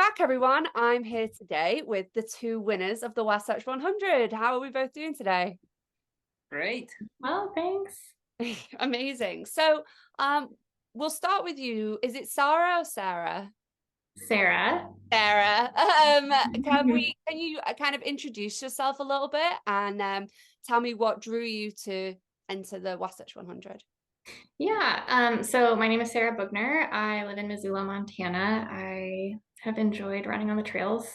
back, everyone. I'm here today with the two winners of the Wasatch 100. How are we both doing today? Great. Well, thanks. Amazing. So, um, we'll start with you. Is it Sarah or Sarah? Sarah. Sarah. Can you kind of introduce yourself a little bit and tell me what drew you to enter the Wasatch 100? So my name is Sarah Bugner. I live in Missoula, Montana. I have enjoyed running on the trails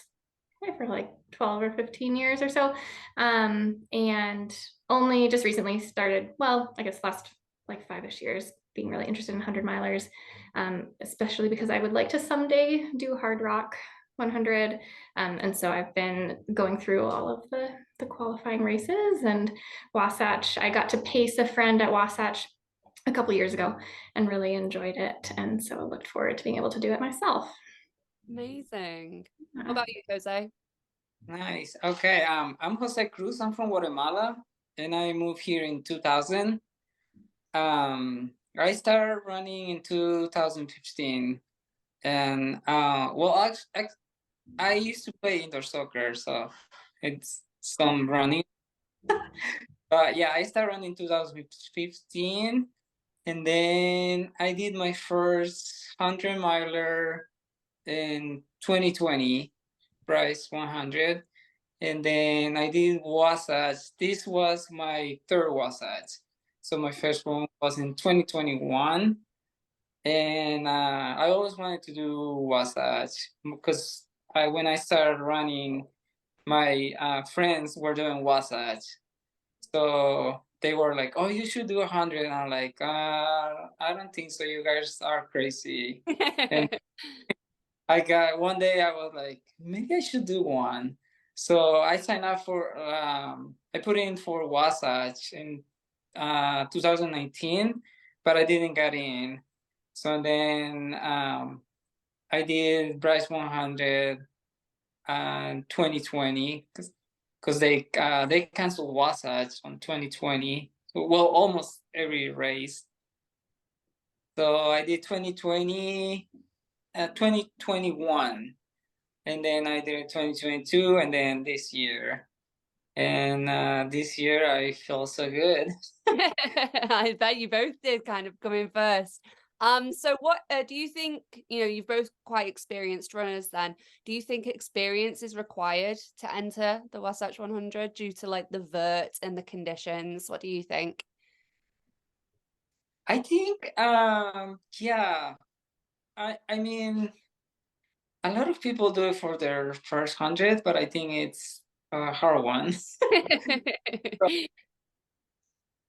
for like 12 or 15 years or so. And only just recently started, well, I guess last like 5-ish years, being really interested in 100 milers, especially because I would like to someday do Hard Rock 100. And so I've been going through all of the qualifying races, and Wasatch. I got to pace a friend at Wasatch a couple years ago and really enjoyed it. And so I looked forward to being able to do it myself. Amazing. What about you, Jose? Nice. Okay. I'm Jose Cruz. I'm from Guatemala, and I moved here in 2000. I started running in 2015, and I used to play indoor soccer, so it's some running. But yeah, I started running in 2015, and then I did my first 100 miler in 2020, price 100. And then I did Wasatch. This was my third Wasatch. So my first one was in 2021. And I always wanted to do Wasatch because when I started running, my friends were doing Wasatch. So they were like, "Oh, you should do 100." And I'm like, "I don't think so. You guys are crazy." And one day I was like, maybe I should do one. So I signed up I put in for Wasatch in 2019, but I didn't get in. So then I did Bryce 100 and 2020 because they canceled Wasatch on 2020. Well, almost every race. So I did 2021, and then I did 2022, and then this year. And this year I feel so good. I bet you both did kind of come in first. So what do you think, you've both quite experienced runners then. Do you think experience is required to enter the Wasatch 100 due to like the vert and the conditions? What do you think? I think, yeah, I mean, a lot of people do it for their first 100, but I think it's a hard one.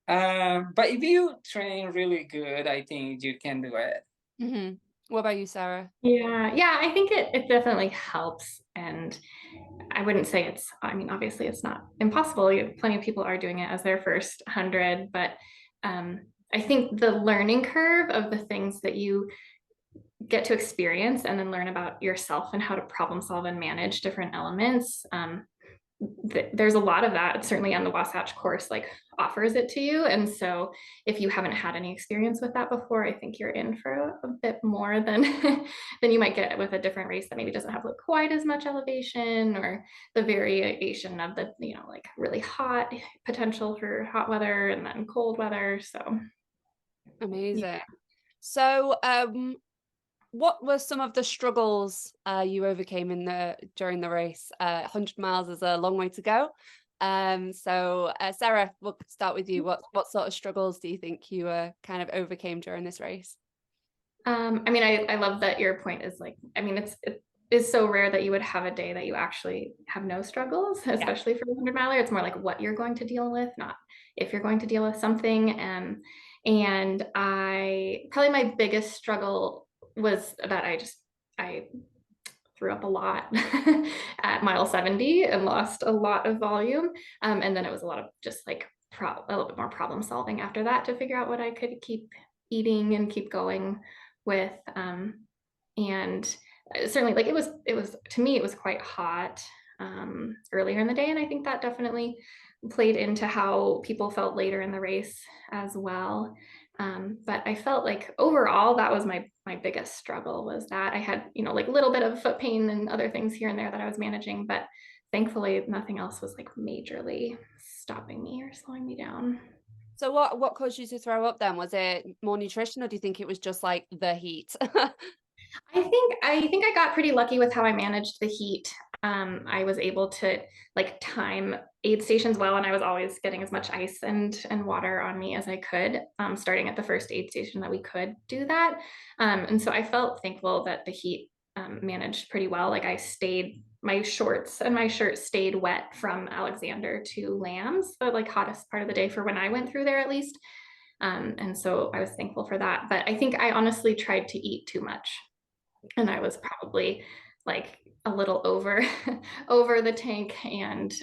But if you train really good, I think you can do it. What about you, Sarah? Yeah, I think it definitely helps. And I wouldn't say I mean, obviously it's not impossible. Plenty of people are doing it as their first 100, but I think the learning curve of the things that you get to experience and then learn about yourself and how to problem solve and manage different elements. There's a lot of that certainly on the Wasatch course, like offers it to you. And so if you haven't had any experience with that before, I think you're in for a bit more than than you might get with a different race that maybe doesn't have like quite as much elevation, or the variation of the, like really hot potential for hot weather and then cold weather. So Amazing. yeah. So what were some of the struggles you overcame during the race? 100 miles is a long way to go. So Sarah, we'll start with you. What sort of struggles do you think you kind of overcame during this race? I mean, I love that your point is like, I mean, it is so rare that you would have a day that you actually have no struggles, Yeah. especially for a 100 miler. It's more like what you're going to deal with, not if you're going to deal with something. And probably my biggest struggle was that I threw up a lot at mile 70 and lost a lot of volume. And then it was a lot of just like a little bit more problem solving after that to figure out what I could keep eating and keep going with. And certainly like it was to me, it was quite hot earlier in the day. And I think that definitely played into how people felt later in the race as well. But I felt like overall that was my biggest struggle, was that I had, you know, like a little bit of foot pain and other things here and there that I was managing, but thankfully nothing else was like majorly stopping me or slowing me down. So what caused you to throw up then? Was it more nutrition, or do you think it was just like the heat? I think I got pretty lucky with how I managed the heat. I was able to like time aid stations well, and I was always getting as much ice and water on me as I could, starting at the first aid station that we could do that. And so I felt thankful that the heat managed pretty well. Like I stayed, my shorts and my shirt stayed wet from Alexander to Lambs, the like hottest part of the day for when I went through there at least. And so I was thankful for that. But I think I honestly tried to eat too much, and I was probably like a little over over the tank, and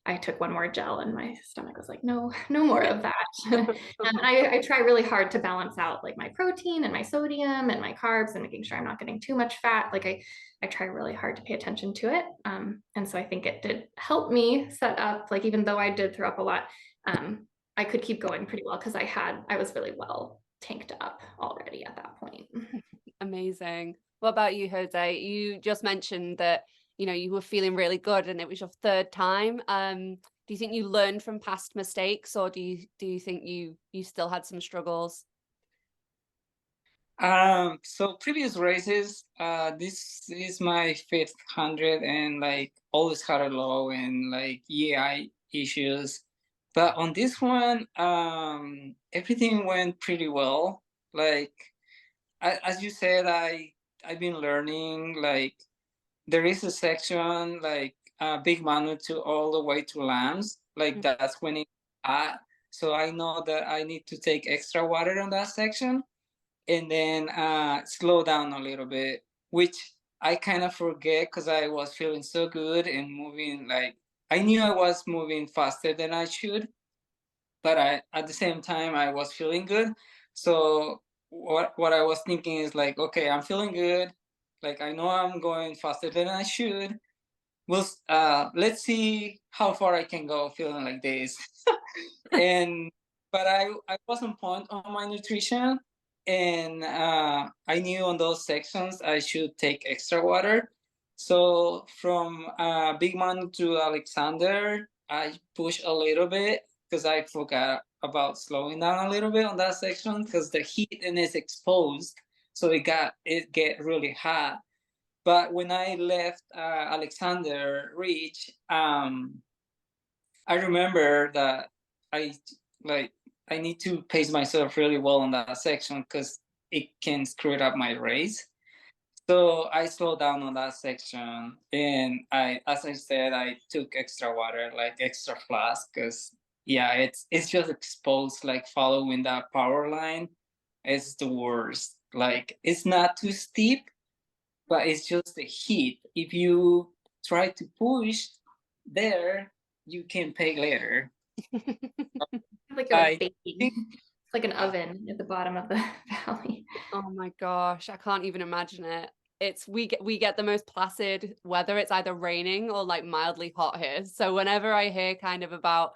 I took one more gel and my stomach was like, no, no more of that. And I try really hard to balance out like my protein and my sodium and my carbs and making sure I'm not getting too much fat. Like I try really hard to pay attention to it, and so I think it did help me set up, like even though I did throw up a lot, I could keep going pretty well because I was really well tanked up already at that point. Amazing. What about you, Jose? You just mentioned that, you know, you were feeling really good and it was your third time. Do you think you learned from past mistakes, or do you think you still had some struggles? So previous races, this is my fifth 100, and like always had a low and like EI issues. But on this one, everything went pretty well. Like as you said, I've been learning, like there is a section like Big Manu to all the way to Lambs. Like that's when it so I know that I need to take extra water on that section, and then slow down a little bit, which I kind of forget because I was feeling so good and moving. Like I knew I was moving faster than I should, but at the same time I was feeling good. So what I was thinking is like, okay, I'm feeling good. Like I know I'm going faster than I should. Let's see how far I can go feeling like this. And but I was on point on my nutrition, and I knew on those sections I should take extra water. So from Big Man to Alexander, I pushed a little bit because I forgot about slowing down a little bit on that section because the heat and is exposed, so it get really hot. But when I left Alexander Reach, I remember that I like I need to pace myself really well on that section because it can screw it up my race. So I slowed down on that section, and as I said, I took extra water, like extra flask, because yeah, it's just exposed. Like following that power line, it's the worst. Like it's not too steep, but it's just the heat. If you try to push there, you can pay later. Like you're like I baking. think It's like an oven at the bottom of the valley. Oh my gosh, I can't even imagine it. It's we get the most placid weather. It's either raining or like mildly hot here. So whenever I hear kind of about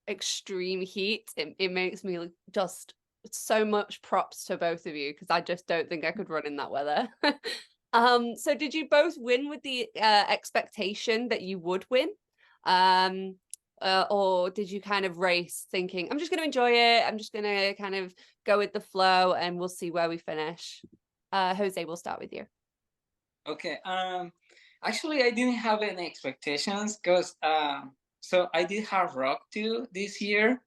extreme heat, it makes me just so much props to both of you, because I just don't think I could run in that weather. So did you both win with the expectation that you would win? Or did you kind of race thinking, I'm just going to enjoy it, I'm just going to kind of go with the flow and we'll see where we finish? Jose, we'll start with you. okay. Actually, I didn't have any expectations because so I did hard rock too this year,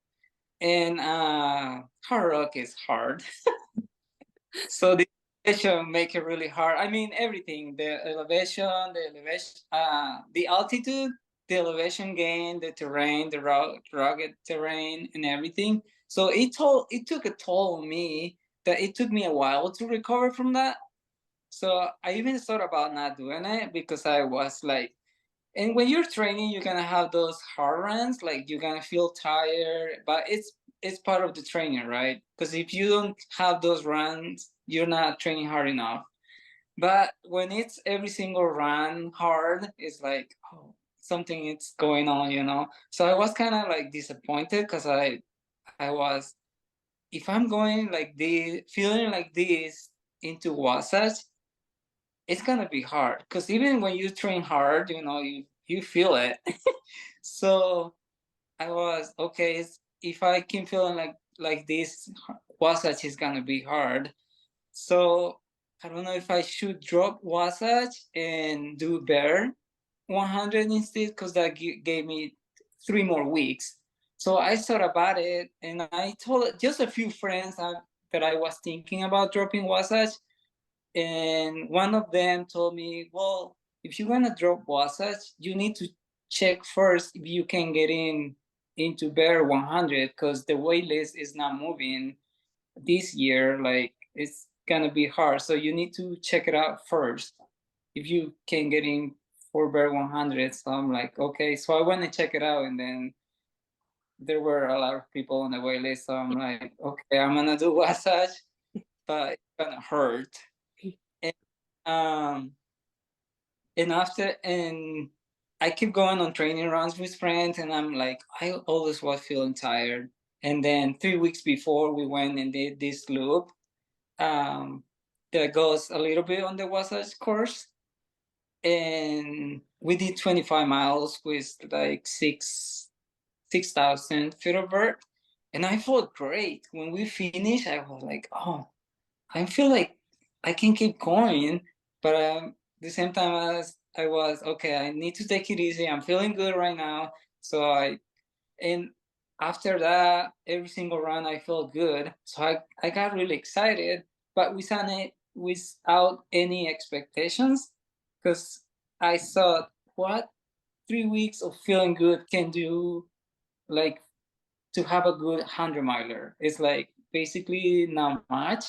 and hard rock is hard. So the elevation make it really hard. I mean everything, the altitude, the elevation gain, the terrain, the rugged terrain, and everything. So it took a toll on me that it took me a while to recover from that. So I even thought about not doing it because I was like, and when you're training, you're gonna have those hard runs, like you're gonna feel tired, but it's part of the training, right? Because if you don't have those runs, you're not training hard enough. But when it's every single run hard, it's like, oh, something is going on, you know. So I was kind of like disappointed because I was if I'm going like this, feeling like this into Wasatch, it's gonna be hard. Because even when you train hard, you feel it. So I was okay. If I keep feeling like this, Wasatch is gonna be hard. So I don't know if I should drop Wasatch and do Bear 100 instead, because that gave me 3 more weeks. So I thought about it, and I told just a few friends that I was thinking about dropping Wasatch, and one of them told me, "Well, if you're gonna drop Wasatch, you need to check first if you can get into Bear 100, because the wait list is not moving this year. Like it's gonna be hard, so you need to check it out first if you can get in for Bear 100." So I'm like, okay. So I went to check it out, and then there were a lot of people on the wait list. So I'm like, okay, I'm gonna do Wasatch, but it's gonna hurt. And um and I keep going on training runs with friends, and I'm like, I always was feeling tired. And then 3 weeks before, we went and did this loop um, that goes a little bit on the Wasatch course, and we did 25 miles with like 6,000 feet of vert, and I felt great. When we finished, I was like, oh, I feel like I can keep going, but the same time as I was okay, I need to take it easy. I'm feeling good right now, so and after that, every single run I felt good, so I got really excited, but without any expectations, because I thought, what 3 weeks of feeling good can do, like to have a good 100 miler. It's like basically not much.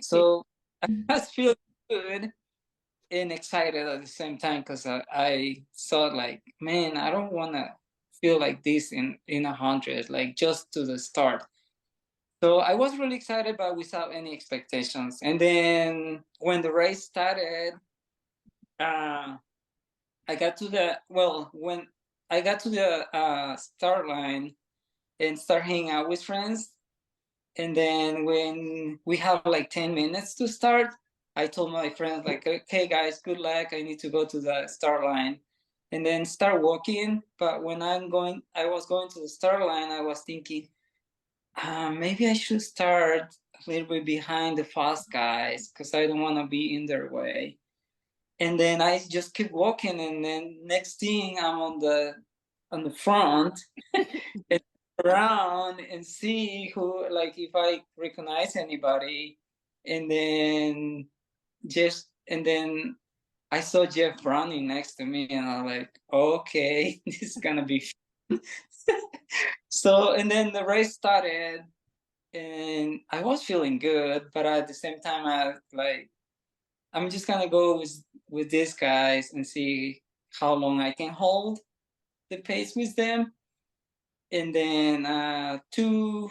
So I was feeling good and excited at the same time, because I thought like, man, I don't want to feel like this in 100, like just to the start. So I was really excited, but without any expectations. And then when the race started, uh, I got to the when I got to the start line and start hanging out with friends. And then when we have like 10 minutes to start, I told my friends like, okay guys, good luck. I need to go to the start line and then start walking. But when I was going to the start line, I was thinking, maybe I should start a little bit behind the fast guys, because I don't want to be in their way. And then I just keep walking, and then next thing I'm on the front and around and see who, like if I recognize anybody. And then and then I saw Jeff running next to me, and I'm like, okay, this is gonna be fun. So and then the race started, and I was feeling good, but at the same time I'm just gonna go with these guys and see how long I can hold the pace with them. And then two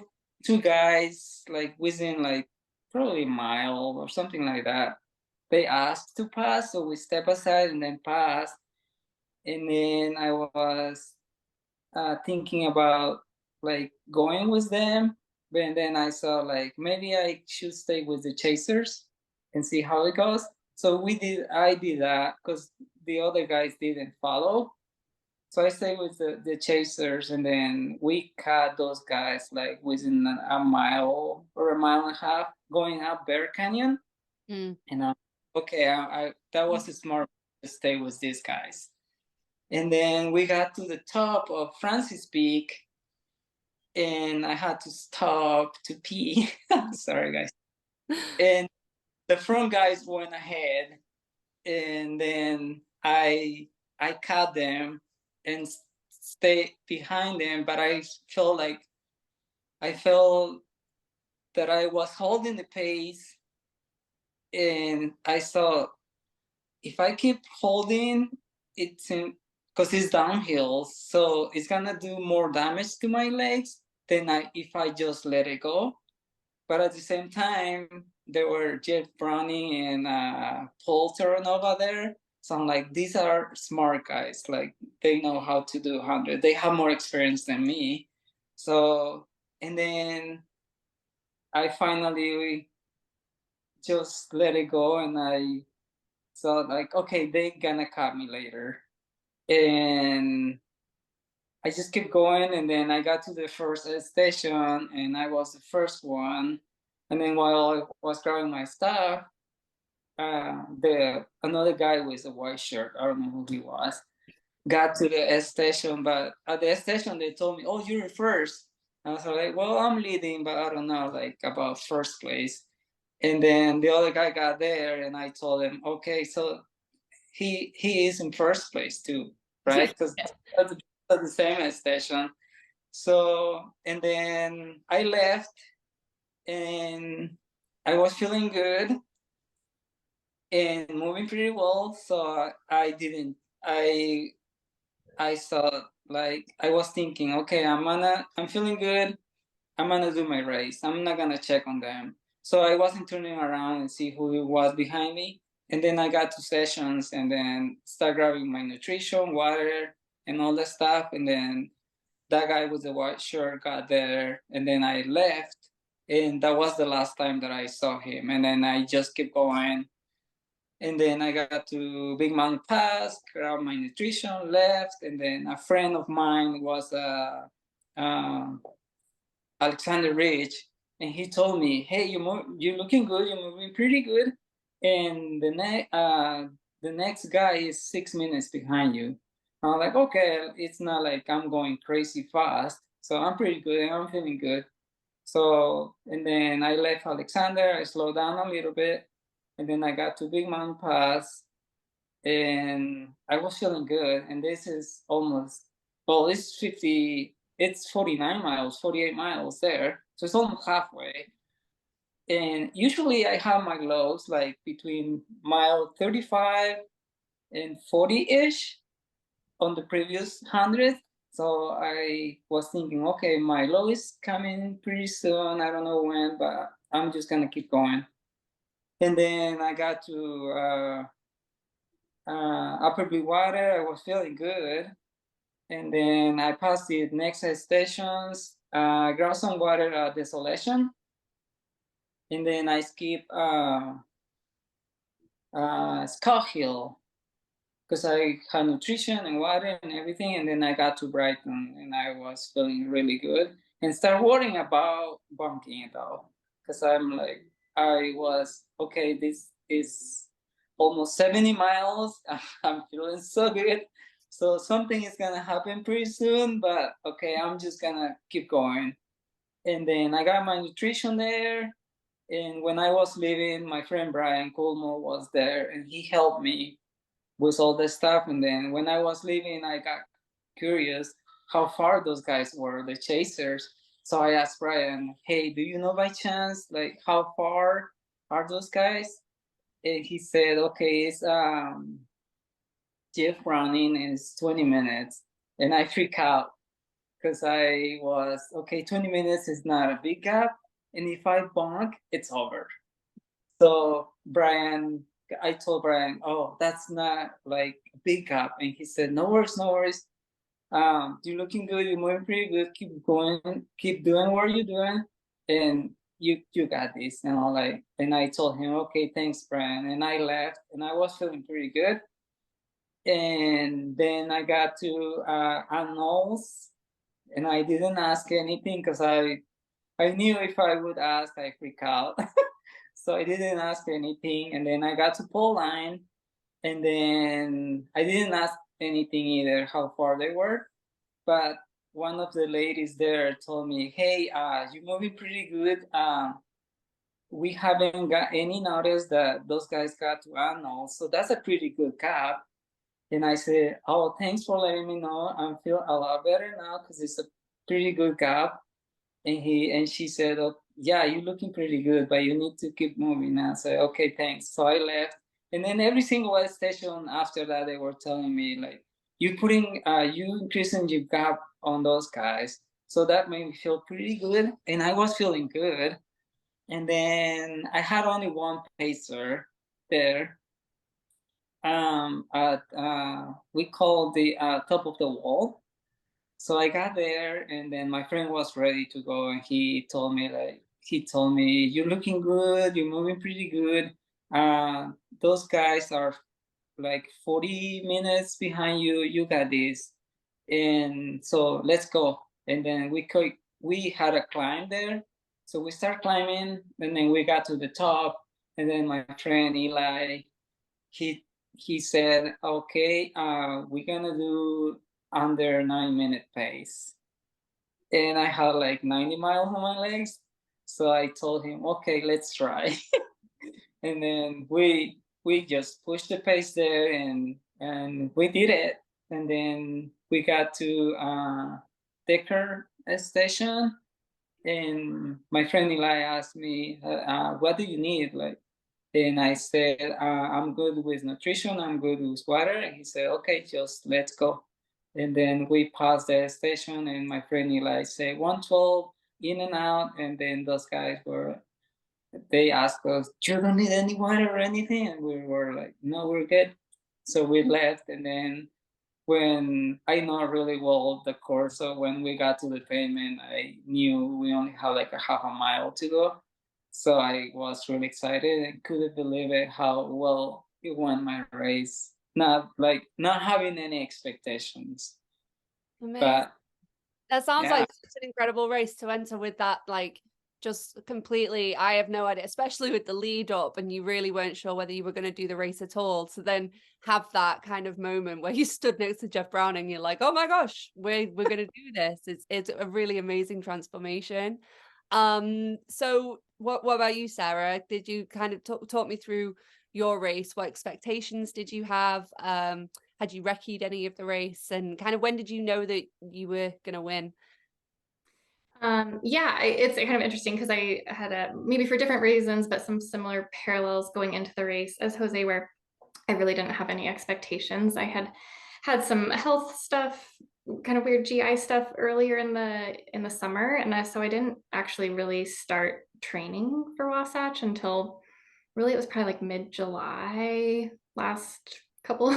guys like within like probably a mile or something like that, they asked to pass, so we step aside and then pass. And then I was thinking about like going with them, but then I saw like maybe I should stay with the chasers and see how it goes. So I did that because the other guys didn't follow. So I stayed with the chasers, and then we caught those guys like within a mile or a mile and a half going up Bear Canyon. Mm. And okay, I that was a smart to stay with these guys. And then we got to the top of Francis Peak, and I had to stop to pee. Sorry, guys. And the front guys went ahead, and then I caught them and stay behind them. But I felt that I was holding the pace, and I thought if I keep holding, it's because it's downhill, so it's gonna do more damage to my legs than if I just let it go. But at the same time, there were Jeff Browning and Paul Terranova there. So I'm like, these are smart guys. Like they know how to do 100. They have more experience than me. So, and then I finally just let it go, and I thought like, okay, they gonna cut me later. And I just kept going, and then I got to the first station, and I was the first one. And then while I was grabbing my stuff, the another guy with a white shirt, I don't know who he was, got to the station. But at the station, they told me, "Oh, you're first." I was like, "Well, I'm leading, but I don't know, like about first place." And then the other guy got there, and I told him, "Okay, so he is in first place too, right? Because at the same station." So, and then I left, and I was feeling good and moving pretty well. So I didn't. I thought, like, I was thinking, okay, I'm feeling good. I'm gonna do my race. I'm not gonna check on them. So I wasn't turning around and see who was behind me. And then I got to sessions, and then start grabbing my nutrition, water, and all that stuff. And then that guy with the white shirt got there, and then I left. And that was the last time that I saw him. And then I just kept going. And then I got to Big Mountain Pass, grabbed my nutrition, left. And then a friend of mine was Alexander Rich, and he told me, "Hey, you're looking good. You're moving pretty good." And the next guy is 6 minutes behind you. I'm like, okay, it's not like I'm going crazy fast, so I'm pretty good and I'm feeling good. So, and then I left Alexander. I slowed down a little bit, and then I got to Big Mountain Pass, and I was feeling good. And this is almost, well, it's 49 miles, 48 miles there. So it's almost halfway. And usually I have my lows like between mile 35 and 40-ish on the previous 100. So I was thinking, okay, my low is coming pretty soon. I don't know when, but I'm just gonna keep going. And then I got to Upper Water. I was feeling good. And then I passed the next stations, grabbed some water at Desolation. And then I skipped Skull Hill because I had nutrition and water and everything. And then I got to Brighton, and I was feeling really good. And start worrying about bunking though, because I'm like, I was, okay, this is almost 70 miles. I'm feeling so good. So something is gonna happen pretty soon, but okay, I'm just gonna keep going. And then I got my nutrition there. And when I was leaving, my friend Brian Colmo was there, and he helped me with all the stuff. And then when I was leaving, I got curious how far those guys were, the chasers. So I asked Brian, "Hey, do you know by chance like how far are those guys?" And he said, "Okay, it's Jeff running is 20 minutes." And I freak out because I was, okay, 20 minutes is not a big gap. And if I bonk, it's over. So I told Brian, "Oh, that's not like a big gap." And he said, "No worries, no worries. You're looking good. You're moving pretty good. Keep going. Keep doing what you're doing, and you got this." And all like, and I told him, "Okay, thanks, Brian." And I left, and I was feeling pretty good. And then I got to Arnold's, and I didn't ask anything because I knew if I would ask, I freak out. So I didn't ask anything. And then I got to pole line, and then I didn't ask anything either how far they were. But one of the ladies there told me, "Hey, you're moving pretty good. We haven't got any notice that those guys got to Arnold. So that's a pretty good cap." And I said, "Oh, thanks for letting me know. I feel a lot better now because it's a pretty good gap." And she said, "Oh, yeah, you're looking pretty good, but you need to keep moving." And I said, "Okay, thanks." So I left. And then every single station after that, they were telling me, like, you increasing your gap on those guys. So that made me feel pretty good. And I was feeling good. And then I had only one pacer there at we call the top of the wall. So I got there, and then my friend was ready to go, and he told me, like, he told me, "You're looking good. You're moving pretty good. Those guys are like 40 minutes behind you. You got this, and so let's go." And then we had a climb there, so we start climbing, and then we got to the top, and then my friend Eli, he said, "Okay, we're gonna do under 9-minute pace," and I had like 90 miles on my legs, so I told him, "Okay, let's try." And then we just pushed the pace there, and we did it. And then we got to Decker station, and my friend Eli asked me, "What do you need?" Like, and I said, "I'm good with nutrition. I'm good with water." And he said, "Okay, just let's go." And then we passed the station, and my friend Eli said, "112 in and out." And then those guys they asked us, "You don't need any water or anything?" And we were like, "No, we're good." So we left. And then when I know really well the course, so when we got to the pavement, I knew we only had like a half a mile to go. So I was really excited and couldn't believe it how well it went my race. Not having any expectations. Amazing. But That sounds yeah, like such an incredible race to enter with that, like, just completely, I have no idea, especially with the lead up and you really weren't sure whether you were going to do the race at all. To then have that kind of moment where you stood next to Jeff Brown and you're like, oh my gosh, we're going to do this. It's a really amazing transformation. So what about you, Sarah? Did you kind of talk me through your race? What expectations did you have? Had you recce'd any of the race, and kind of when did you know that you were going to win? Yeah, it's kind of interesting because I had maybe for different reasons, but some similar parallels going into the race as Jose, where I really didn't have any expectations. I had some health stuff, kind of weird GI stuff earlier in the summer, and so I didn't actually really start training for Wasatch until really it was probably like mid-July, last couple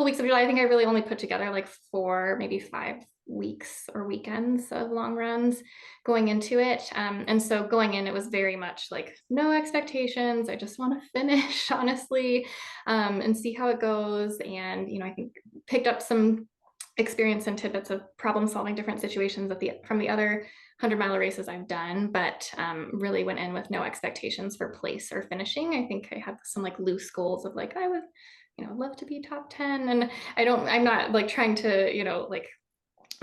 weeks of July. I think I really only put together like 4, maybe 5 weeks or weekends of long runs going into it. And so going in, it was very much like no expectations. I just want to finish, honestly, and see how it goes. And, I think picked up some experience and tidbits of problem solving different situations from the other 100-mile races I've done, but really went in with no expectations for place or finishing. I think I had some like loose goals of like, I would, love to be top 10. And I'm not like trying to, like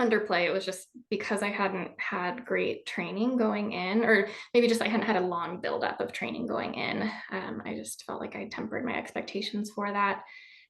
underplay. It was just because I hadn't had great training going in, or maybe just I hadn't had a long buildup of training going in. I just felt like I tempered my expectations for that.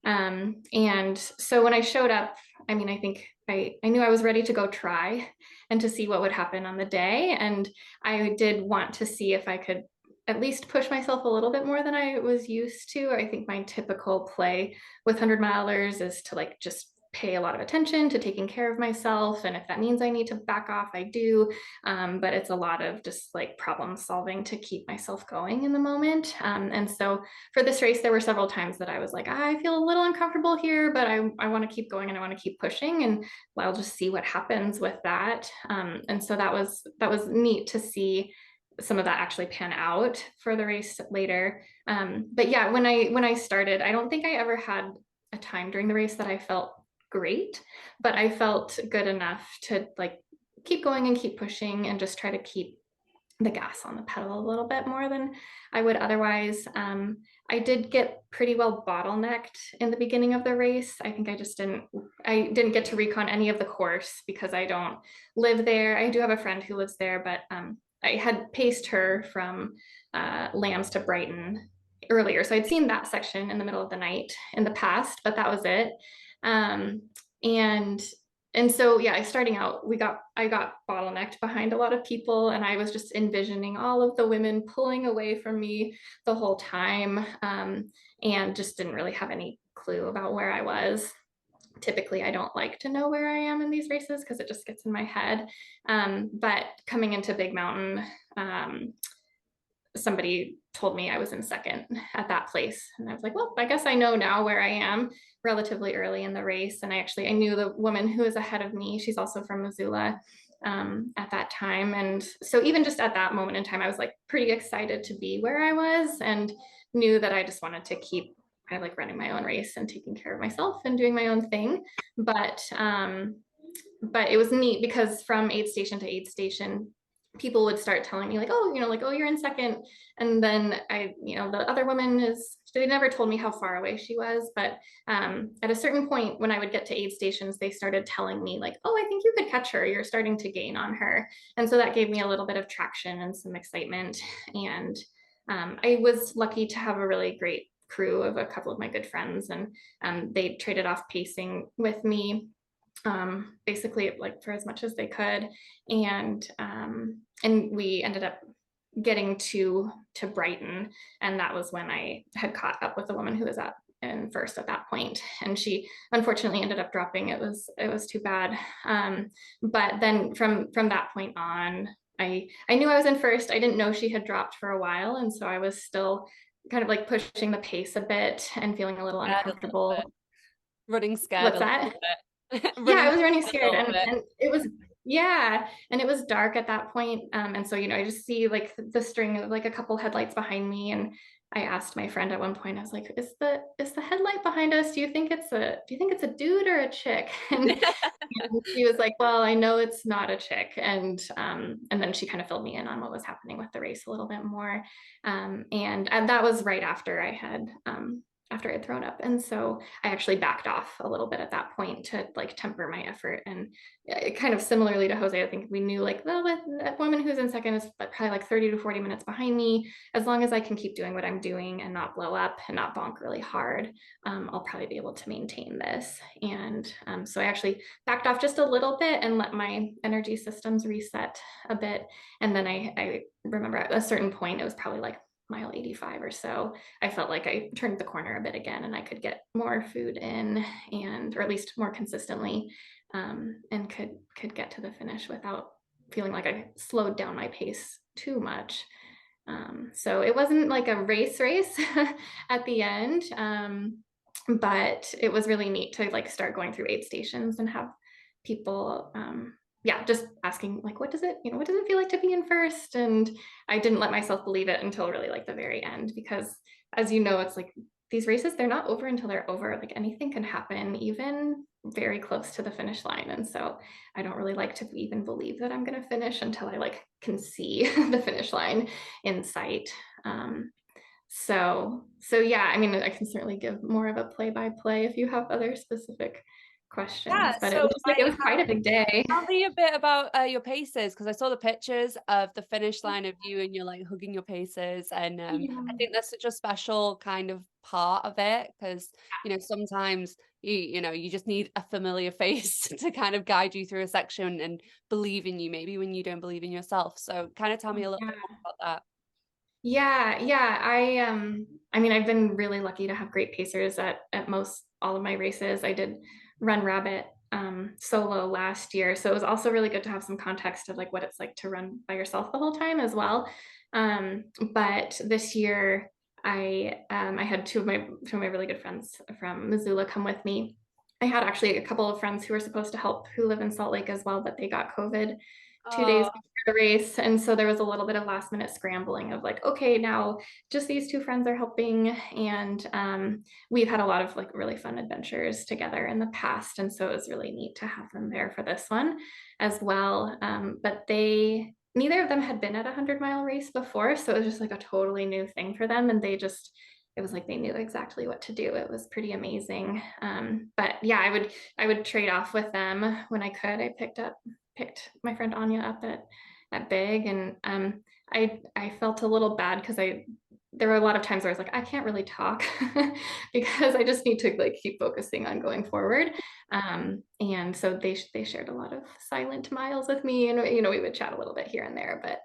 And so when I showed up, I mean, I think I knew I was ready to go try and to see what would happen on the day. And I did want to see if I could at least push myself a little bit more than I was used to. I think my typical play with 100-milers is to like just pay a lot of attention to taking care of myself. And if that means I need to back off, I do. But it's a lot of just like problem solving to keep myself going in the moment. And so for this race, there were several times that I was like, I feel a little uncomfortable here, but I want to keep going and I want to keep pushing, and I'll just see what happens with that. And so that was neat to see some of that actually pan out for the race later. But yeah, when I started, I don't think I ever had a time during the race that I felt great, but I felt good enough to like keep going and keep pushing and just try to keep the gas on the pedal a little bit more than I would otherwise. I did get pretty well bottlenecked in the beginning of the race. I think I didn't get to recon any of the course because I don't live there. I do have a friend who lives there, but I had paced her from Lambs to Brighton earlier. So I'd seen that section in the middle of the night in the past, but that was it. And so yeah, starting out, I got bottlenecked behind a lot of people, and I was just envisioning all of the women pulling away from me the whole time, and just didn't really have any clue about where I was. Typically, I don't like to know where I am in these races because it just gets in my head. But coming into Big Mountain, somebody told me I was in second at that place. And I was like, well, I guess I know now where I am relatively early in the race. And I knew the woman who was ahead of me. She's also from Missoula. at that time. And so even just at that moment in time, I was like pretty excited to be where I was and knew that I just wanted to keep kind of like running my own race and taking care of myself and doing my own thing. But it was neat because from aid station to aid station, people would start telling me like, oh, like, oh, you're in second. And then the other woman they never told me how far away she was, but at a certain point when I would get to aid stations, they started telling me like, oh, I think you could catch her. You're starting to gain on her. And so that gave me a little bit of traction and some excitement. And I was lucky to have a really great crew of a couple of my good friends, and they traded off pacing with me basically like for as much as they could. And we ended up getting to Brighton. And that was when I had caught up with the woman who was up in first at that point. And she unfortunately ended up dropping. It was too bad. But then from that point on, I knew I was in first. I didn't know she had dropped for a while. And so I was still kind of like pushing the pace a bit and feeling a little uncomfortable. Running scared. What's that? Yeah, I was running scared, and it was, yeah, and it was dark at that point. And so, I just see like the string of like a couple headlights behind me. And I asked my friend at one point, I was like, is the headlight behind us? Do you think it's a dude or a chick? And she was like, well, I know it's not a chick. And then she kind of filled me in on what was happening with the race a little bit more. And that was right after I had thrown up. And so I actually backed off a little bit at that point to like temper my effort. And kind of similarly to Jose, I think we knew like, well, that woman who's in second is probably like 30 to 40 minutes behind me. As long as I can keep doing what I'm doing and not blow up and not bonk really hard, I'll probably be able to maintain this. And so I actually backed off just a little bit and let my energy systems reset a bit. And then I remember at a certain point, it was probably like mile 85 or so, I felt like I turned the corner a bit again and I could get more food in, or at least more consistently, and could get to the finish without feeling like I slowed down my pace too much. So it wasn't like a race at the end, but it was really neat to like start going through aid stations and have people just asking like, what does it feel like to be in first? And I didn't let myself believe it until really like the very end, because as you know, it's like these races, they're not over until they're over. Like anything can happen, even very close to the finish line. And so I don't really like to even believe that I'm going to finish until I like can see the finish line in sight. So yeah, I mean, I can certainly give more of a play-by-play if you have other specific questions, but it was quite a big day. Tell me a bit about your paces, because I saw the pictures of the finish line of you and you're like hugging your paces, and I think that's such a special kind of part of it, because sometimes you just need a familiar face to kind of guide you through a section and believe in you maybe when you don't believe in yourself. So kind of tell me a little bit more about that. Yeah. I mean, I've been really lucky to have great pacers at most all of my races. I did Run Rabbit solo last year, so it was also really good to have some context of like what it's like to run by yourself the whole time as well. But this year I had two of my really good friends from Missoula come with me. I had actually a couple of friends who were supposed to help who live in Salt Lake as well, but they got COVID 2 days before the race. And so there was a little bit of last minute scrambling of like, okay, now just these two friends are helping. And we've had a lot of like really fun adventures together in the past. And so it was really neat to have them there for this one as well. But neither of them had been at a 100-mile race before. So it was just like a totally new thing for them. And it was like they knew exactly what to do. It was pretty amazing. But yeah, I would trade off with them when I could. I picked my friend Anya up at Big, and I felt a little bad because there were a lot of times where I was like, I can't really talk because I just need to like keep focusing on going forward. And so they shared a lot of silent miles with me, and we would chat a little bit here and there, but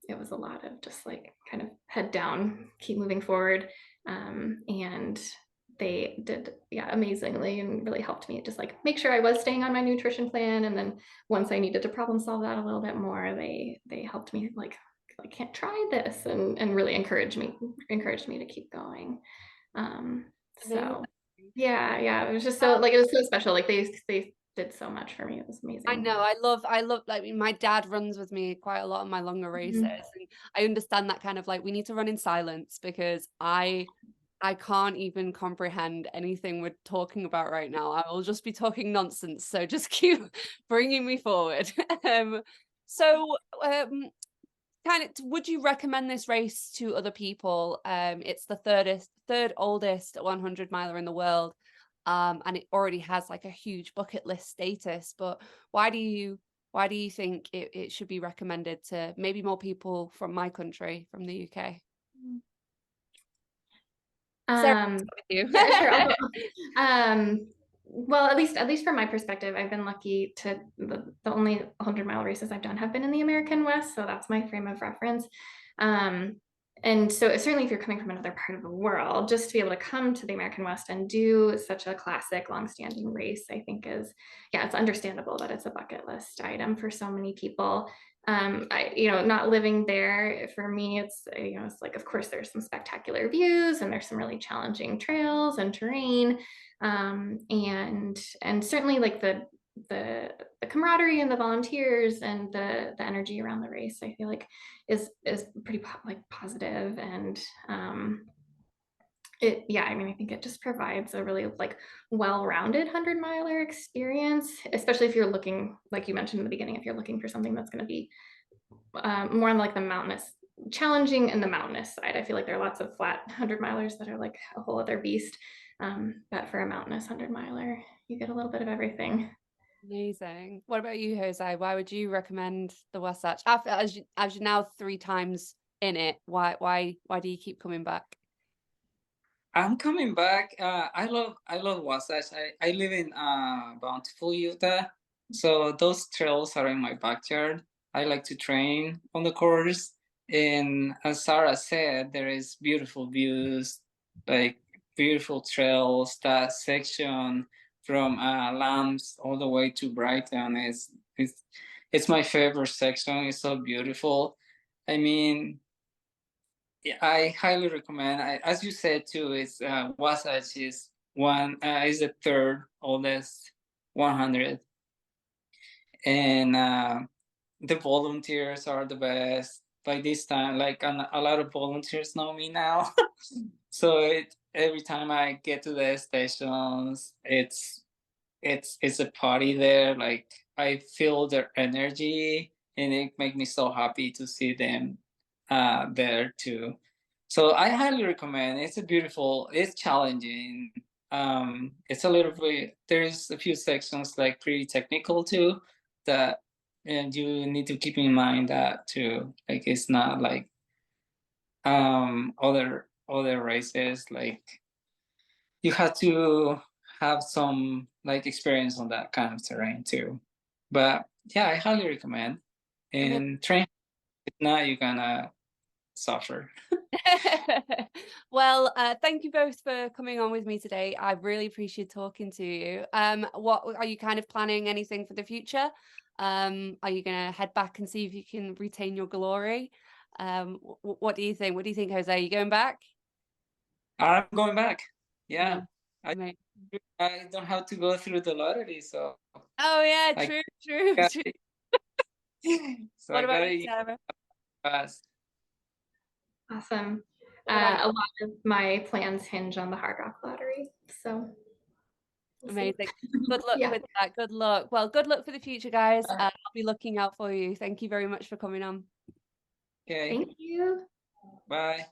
it was a lot of just like kind of head down, keep moving forward. And they did amazingly and really helped me just like make sure I was staying on my nutrition plan. And then once I needed to problem solve that a little bit more, they helped me like, I can't try this, and really encouraged me to keep going. So yeah, it was just so like, it was so special. Like they did so much for me. It was amazing. I know. I love, like, my dad runs with me quite a lot on my longer races. And I understand that kind of like, we need to run in silence because I can't even comprehend anything we're talking about right now. I will just be talking nonsense. So just keep bringing me forward. So, kind of, would you recommend this race to other people? It's the third oldest 100 miler in the world. And it already has like a huge bucket list status. But why do you think it should be recommended to maybe more people from my country, from the UK? Sarah, with you. Yeah, sure. I'll go. Well, at least from my perspective, I've been lucky to the only 100-mile races I've done have been in the American West, so that's my frame of reference. And so certainly if you're coming from another part of the world, just to be able to come to the American West and do such a classic longstanding race, I think is, yeah, it's understandable that it's a bucket list item for so many people. Not living there, for me, it's, it's like, of course, there's some spectacular views and there's some really challenging trails and terrain. And certainly like the camaraderie and the volunteers and the energy around the race, I feel like is pretty positive. And I think it just provides a really like well-rounded 100-miler experience, especially if you're looking, like you mentioned in the beginning, if you're looking for something that's going to be more on like the mountainous, challenging and the mountainous side. I feel like there are lots of flat 100-milers that are like a whole other beast. But for a mountainous 100-miler, you get a little bit of everything. Amazing. What about you, Jose? Why would you recommend the Wasatch after, as you're now 3 times in it? Why do you keep coming back? I'm coming back. I love Wasatch. I live in Bountiful, Utah, so those trails are in my backyard. I like to train on the course, and as Sarah said, there is beautiful views, like beautiful trails. That section from Lambs all the way to Brighton it's my favorite section. It's so beautiful. I mean, I highly recommend. As you said too, it's Wasatch is the third oldest 100, and the volunteers are the best. By this time, like a lot of volunteers know me now, so every time I get to the stations, it's a party there. Like I feel their energy, and it makes me so happy to see them there too. So I highly recommend. It's challenging. It's a little bit. There's a few sections like pretty technical too, that and you need to keep in mind that too. Like it's not like other races. Like you have to have some like experience on that kind of terrain too. But yeah, I highly recommend. And train. If not, you're gonna suffer. Well, thank you both for coming on with me today. I really appreciate talking to you. What are you kind of planning anything for the future? Are you gonna head back and see if you can retain your glory? What do you think? What do you think, Jose? Are you going back? I'm going back. Yeah. Yeah. I don't have to go through the lottery, so. Oh yeah, I true. got- So What I about gotta you, Sarah? fast. Awesome. What about A lot of my plans hinge on the Hard Rock Lottery, so we'll see. Amazing. Good luck Yeah. with that. Good luck. Well, good luck for the future, guys. I'll be looking out for you. Thank you very much for coming on. Okay. Thank you. Bye.